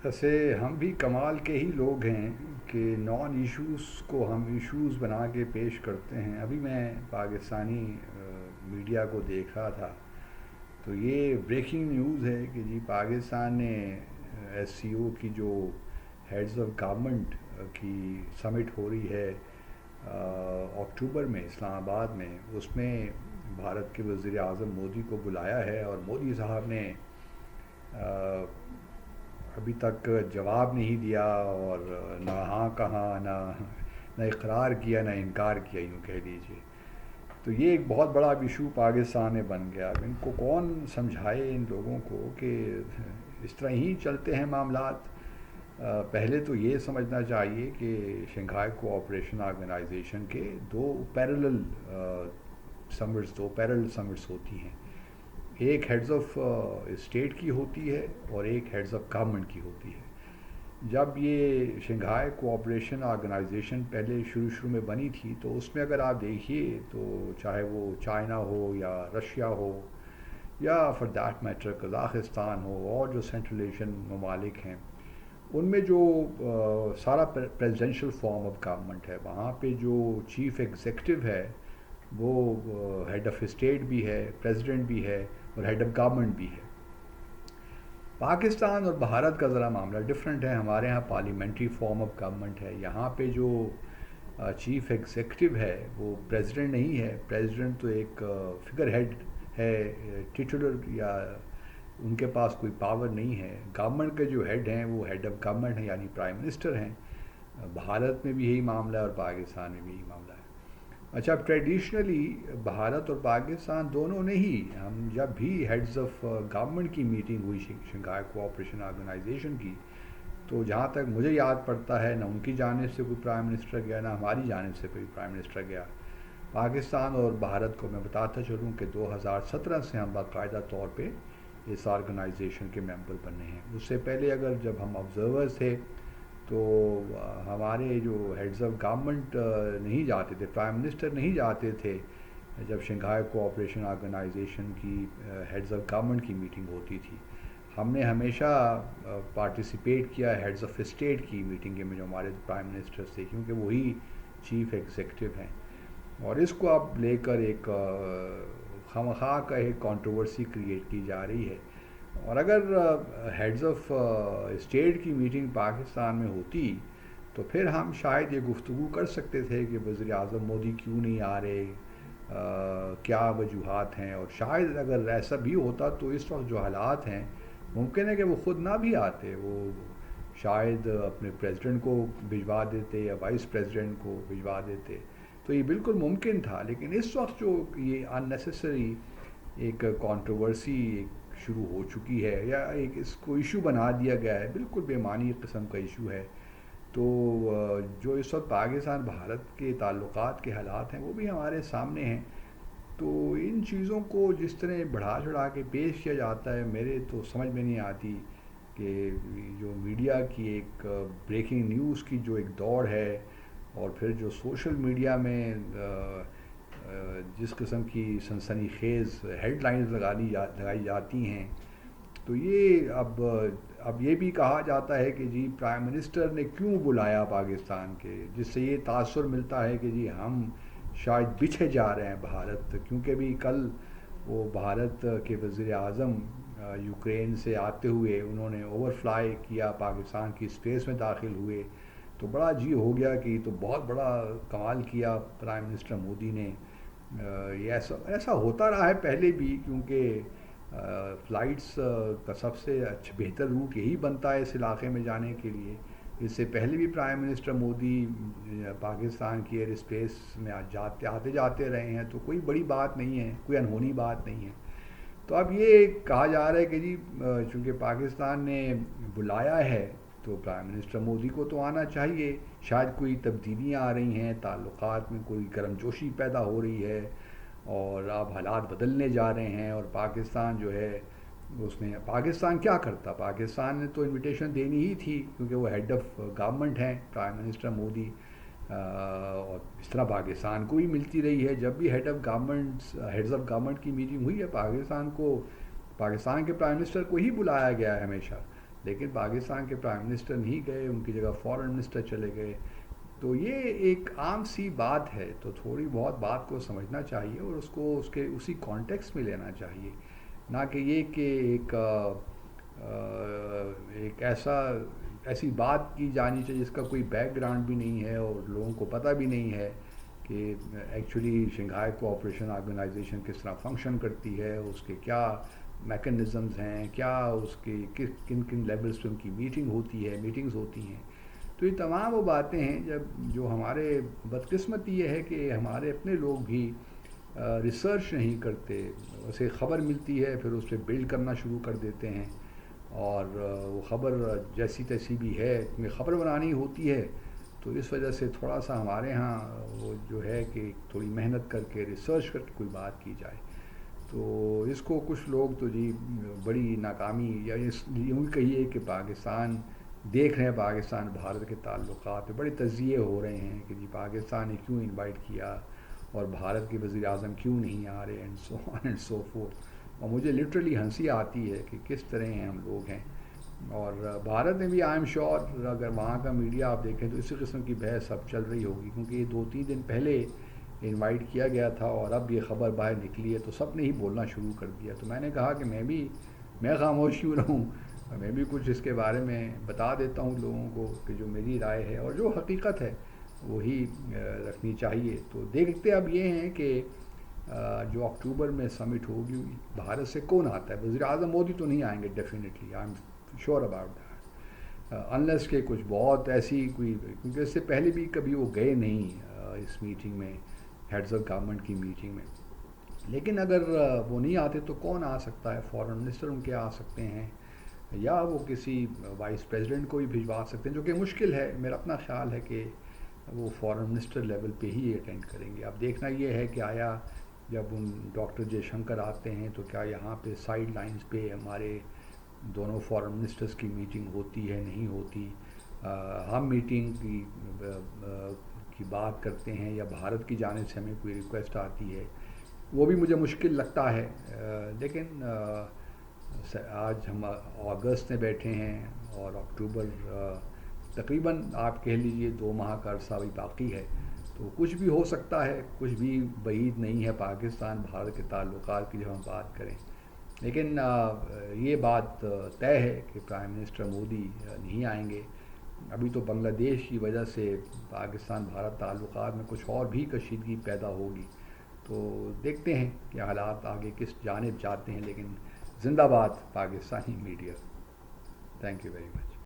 ویسے ہم بھی کمال کے ہی لوگ ہیں کہ نان ایشوز کو ہم ایشوز بنا کے پیش کرتے ہیں. ابھی میں پاکستانی میڈیا کو دیکھ رہا تھا تو یہ بریکنگ نیوز ہے کہ جی پاکستان نے ایس سی او کی جو ہیڈز آف گورنمنٹ کی سمٹ ہو رہی ہے اکتوبر میں اسلام آباد میں، اس میں بھارت کے وزیر اعظم مودی کو بلایا ہے. اور مودی صاحب نے ابھی تک جواب نہیں دیا، اور نہ ہاں کہاں، نہ اقرار کیا نہ انکار کیا، یوں کہہ لیجیے. تو یہ ایک بہت بڑا ایشو پاکستان میں بن گیا. اب ان کو کون سمجھائے ان لوگوں کو کہ اس طرح ہی چلتے ہیں معاملات. پہلے تو یہ سمجھنا چاہیے کہ شنگھائی کوآپریشن آرگنائزیشن کے دو پیرلل سمٹس ہوتی ہیں. ایک ہیڈز آف اسٹیٹ کی ہوتی ہے اور ایک ہیڈز آف گورنمنٹ کی ہوتی ہے. جب یہ شنگھائی کوآپریشن آرگنائزیشن پہلے شروع میں بنی تھی تو اس میں اگر آپ دیکھیے تو چاہے وہ چائنا ہو یا رشیا ہو یا فار دیٹ میٹر قزاقستان ہو اور جو سینٹرل ایشین ممالک ہیں، ان میں جو سارا پریزیڈنشل فارم آف گورنمنٹ ہے، وہاں پہ جو چیف ایگزیکٹو ہے وہ ہیڈ آف اسٹیٹ بھی ہے، پریزیڈنٹ بھی ہے اور ہیڈ آف گورنمنٹ بھی ہے. پاکستان اور بھارت کا ذرا معاملہ ڈفرینٹ ہے. ہمارے ہاں پارلیمنٹری فارم آف گورنمنٹ ہے. یہاں پہ جو چیف ایگزیکٹو ہے وہ پریزیڈنٹ نہیں ہے. پریزیڈنٹ تو ایک فگر ہیڈ ہے، ٹیٹولر، یا ان کے پاس کوئی پاور نہیں ہے. گورنمنٹ کے جو ہیڈ ہیں وہ ہیڈ آف گورنمنٹ ہیں، یعنی پرائم منسٹر ہیں. بھارت میں بھی یہی معاملہ ہے اور پاکستان میں بھی یہی معاملہ ہے. اچھا، اب ٹریڈیشنلی بھارت اور پاکستان دونوں نے ہی، ہم جب بھی ہیڈز آف گورنمنٹ کی میٹنگ ہوئی شنگھائی کوآپریشن آرگنائزیشن کی، تو جہاں تک مجھے یاد پڑتا ہے نہ ان کی جانب سے کوئی پرائم منسٹر گیا نہ ہماری جانب سے کوئی پرائم منسٹر گیا. پاکستان اور بھارت کو میں بتاتا چلوں کہ 2017 سے ہم باقاعدہ طور پہ اس آرگنائزیشن کے ممبر بنے ہیں. اس سے پہلے اگر جب ہم آبزرورز تھے تو ہمارے جو ہیڈز آف گورنمنٹ نہیں جاتے تھے، پرائم منسٹر نہیں جاتے تھے جب شنگھائی کوآپریشن آرگنائزیشن کی ہیڈز آف گورنمنٹ کی میٹنگ ہوتی تھی. ہم نے ہمیشہ پارٹیسپیٹ کیا ہیڈز آف اسٹیٹ کی میٹنگ میں جو ہمارے پرائم منسٹر تھے، کیونکہ وہی چیف ایگزیکٹو ہیں. اور اس کو اب لے کر ایک خواہ کا ایک کنٹروورسی کریٹ کی جا رہی ہے. اور اگر ہیڈز آف اسٹیٹ کی میٹنگ پاکستان میں ہوتی تو پھر ہم شاید یہ گفتگو کر سکتے تھے کہ وزیر اعظم مودی کیوں نہیں آ رہے، کیا وجوہات ہیں. اور شاید اگر ایسا بھی ہوتا تو اس وقت جو حالات ہیں ممکن ہے کہ وہ خود نہ بھی آتے، وہ شاید اپنے پریزیڈنٹ کو بھجوا دیتے یا وائس پریزیڈنٹ کو بھجوا دیتے. تو یہ بالکل ممکن تھا. لیکن اس وقت جو یہ ان نیسیسری ایک کنٹروورسی شروع ہو چکی ہے، یا ایک اس کو ایشو بنا دیا گیا ہے، بالکل بے معنی قسم کا ایشو ہے. تو جو اس وقت پاکستان بھارت کے تعلقات کے حالات ہیں وہ بھی ہمارے سامنے ہیں. تو ان چیزوں کو جس طرح بڑھا چڑھا کے پیش کیا جاتا ہے، میرے تو سمجھ میں نہیں آتی کہ جو میڈیا کی ایک بریکنگ نیوز کی جو ایک دوڑ ہے، اور پھر جو سوشل میڈیا میں جس قسم کی سنسنی خیز ہیڈ لائنز لگائی جاتی ہیں، تو یہ اب یہ بھی کہا جاتا ہے کہ جی پرائم منسٹر نے کیوں بلایا پاکستان کے، جس سے یہ تاثر ملتا ہے کہ جی ہم شاید پیچھے جا رہے ہیں بھارت. کیونکہ بھی کل وہ بھارت کے وزیر اعظم یوکرین سے آتے ہوئے انہوں نے اوور فلائی کیا، پاکستان کی اسپیس میں داخل ہوئے، تو بڑا جی ہو گیا کہ یہ تو بہت بڑا کمال کیا پرائم منسٹر مودی نے. یہ ایسا ہوتا رہا ہے پہلے بھی، کیونکہ فلائٹس کا سب سے بہتر روٹ یہی بنتا ہے اس علاقے میں جانے کے لیے. اس سے پہلے بھی پرائم منسٹر مودی پاکستان کی ایئر اسپیس میں آتے جاتے رہے ہیں، تو کوئی بڑی بات نہیں ہے، کوئی انہونی بات نہیں ہے. تو اب یہ کہا جا رہا ہے کہ جی چونکہ پاکستان نے بلایا ہے تو پرائم منسٹر مودی کو تو آنا چاہیے. شاید کوئی تبدیلیاں آ رہی ہیں، تعلقات میں کوئی گرم جوشی پیدا ہو رہی ہے اور اب حالات بدلنے جا رہے ہیں. اور پاکستان جو ہے اس نے، پاکستان کیا کرتا، پاکستان نے تو انویٹیشن دینی ہی تھی کیونکہ وہ ہیڈ آف گورنمنٹ ہیں پرائم منسٹر مودی. اور اس طرح پاکستان کو بھی ملتی رہی ہے. جب بھی ہیڈز آف گورنمنٹ کی میٹنگ ہوئی ہے، پاکستان کے پرائم منسٹر کو ہی بلایا گیا ہے ہمیشہ. لیکن پاکستان کے پرائم منسٹر نہیں گئے، ان کی جگہ فارن منسٹر چلے گئے. تو یہ ایک عام سی بات ہے، تو تھوڑی بہت بات کو سمجھنا چاہیے اور اس کو اس کے اسی کانٹیکس میں لینا چاہیے، نہ کہ یہ کہ ایک ایسی بات کی جانی چاہیے جس کا کوئی بیک گراؤنڈ بھی نہیں ہے اور لوگوں کو پتہ بھی نہیں ہے کہ ایکچولی شنگھائی کوآپریشن آرگنائزیشن کس طرح فنکشن کرتی ہے، اس کے کیا میکنزمز ہیں، کیا اس کے کن کن لیولز پہ ان کی میٹنگز ہوتی ہیں. تو یہ تمام وہ باتیں ہیں جو ہمارے بدقسمتی یہ ہے کہ ہمارے اپنے لوگ بھی ریسرچ نہیں کرتے. اسے خبر ملتی ہے، پھر اس پہ بلڈ کرنا شروع کر دیتے ہیں، اور وہ خبر جیسی تیسی بھی ہے، کیونکہ خبر بنانی ہوتی ہے. تو اس وجہ سے تھوڑا سا ہمارے ہاں وہ جو ہے کہ تھوڑی محنت کر کے ریسرچ کر کے کوئی بات کی جائے. تو اس کو کچھ لوگ تو جی بڑی ناکامی، یا یوں کہیے کہ پاکستان دیکھ رہے ہیں، پاکستان بھارت کے تعلقات پہ بڑے تجزیے ہو رہے ہیں کہ جی پاکستان نے کیوں انوائٹ کیا اور بھارت کے وزیر اعظم کیوں نہیں آ رہے، and so on and so forth. اور مجھے لٹرلی ہنسی آتی ہے کہ کس طرح ہیں ہم لوگ ہیں. اور بھارت میں بھی آئی ایم شیور اگر وہاں کا میڈیا آپ دیکھیں تو اسی قسم کی بحث اب چل رہی ہوگی، کیونکہ یہ 2-3 دن پہلے انوائٹ کیا گیا تھا اور اب یہ خبر باہر نکلی ہے تو سب نے ہی بولنا شروع کر دیا. تو میں نے کہا کہ میں خاموش کیوں رہوں، میں بھی کچھ اس کے بارے میں بتا دیتا ہوں لوگوں کو کہ جو میری رائے ہے اور جو حقیقت ہے وہی رکھنی چاہیے. تو دیکھتے اب یہ ہیں کہ جو اکتوبر میں سمٹ ہوگی بھارت سے کون آتا ہے. وزیر اعظم مودی تو نہیں آئیں گے definitely, I am sure about that, unless کہ کچھ بہت ایسی کوئی، کیونکہ اس سے پہلے بھی کبھی وہ گئے نہیں اس میٹنگ میں، ہیڈز آف گورنمنٹ کی میٹنگ میں. لیکن اگر وہ نہیں آتے تو کون آ سکتا ہے؟ فارن منسٹر ان کے آ سکتے ہیں، یا وہ کسی وائس پریزیڈنٹ کو بھی بھجوا سکتے ہیں، جو کہ مشکل ہے. میرا اپنا خیال ہے کہ وہ فارن منسٹر لیول پہ ہی اٹینڈ کریں گے. اب دیکھنا یہ ہے کہ آیا جب ان ڈاکٹر جے شنکر آتے ہیں تو کیا یہاں پہ سائیڈ لائنز پہ ہمارے دونوں فارن منسٹرز کی میٹنگ ہوتی ہے نہیں ہوتی، ہم میٹنگ کی بات کرتے ہیں یا بھارت کی جانب سے ہمیں کوئی ریکویسٹ آتی ہے، وہ بھی مجھے مشکل لگتا ہے. لیکن آج ہم اگست میں بیٹھے ہیں اور اکتوبر تقریباً آپ کہہ لیجئے 2 ماہ کا عرصہ بھی باقی ہے. تو کچھ بھی ہو سکتا ہے، کچھ بھی بعید نہیں ہے پاکستان بھارت کے تعلقات کی جب ہم بات کریں. لیکن یہ بات طے ہے کہ پرائم منسٹر مودی نہیں آئیں گے. ابھی تو بنگلہ دیش کی وجہ سے پاکستان بھارت تعلقات میں کچھ اور بھی کشیدگی پیدا ہوگی. تو دیکھتے ہیں کہ حالات آگے کس جانب جاتے ہیں. لیکن زندہ باد Pakistani media. Thank you very much.